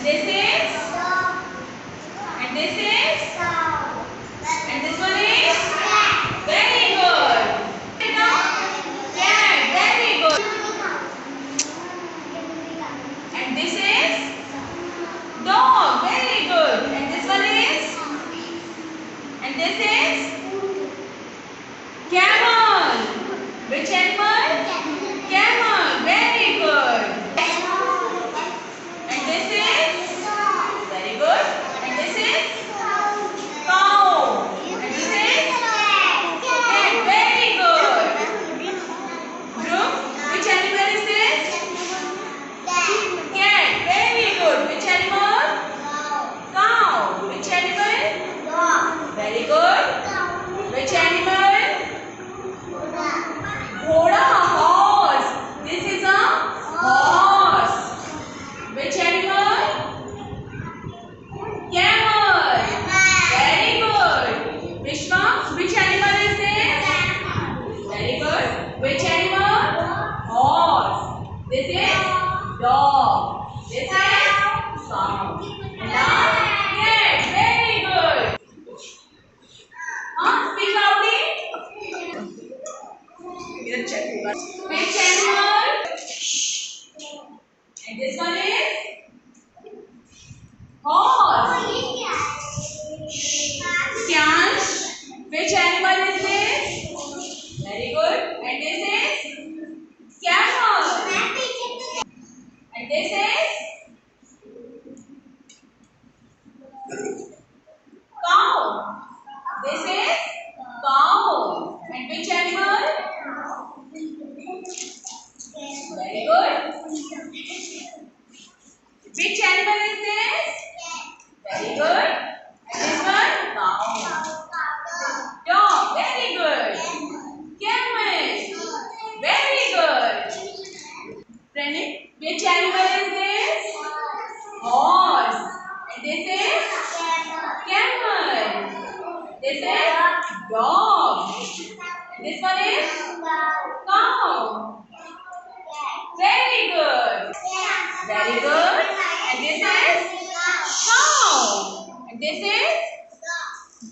this is, and this is, and this one is. Very good. Now, cat. Very good. And this is dog. Very good. And this one is, and this is camel. Which animal? Camel. Very good. And this is very good. And this is cow. And this is cat. Very good. Dhruv, which animal is this? Cat. Very good. Which animal? Cow. Which animal? Very good. Which animal? Ghoda. Horse. This is a horse. Which animal? Camel. Very good. Vishwa, which animal is this? Very good. Which animal? Horse. This is dog. This is cow. And now cat. Very good. Speak loudly. Which animal? And this one is horse. Kyansh, which animal is this? Very good. And this is camel. And this is cow. This is cow. And which animal? Very good. Which animal is this? Very good. And this one? Cow. Dog. Very good. Camel. Very good. Pranay, which animal is this? Horse. And this is camel. This is dog. And this one is cow. Very good. Very good. And this is cow. And this is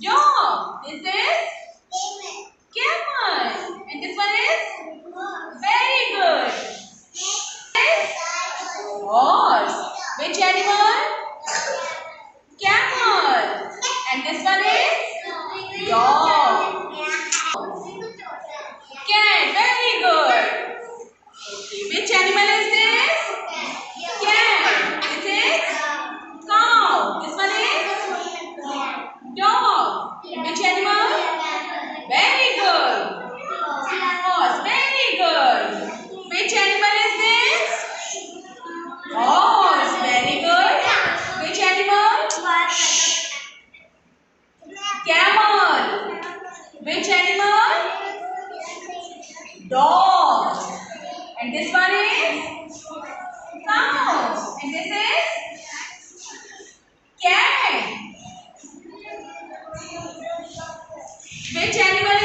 dog. This is camel. And this one is very good. Horse. Which animal? Camel. And this one is dog. Cat. Very good. Okay. Which animal is this? Cat. This is cow. This one is dog. Which animal? Very good. Horse. Very good. Which animal is this? Horse. Very good. Which animal? Camel. Which animal? Dog. And this one is cow. And this is cat. Which animal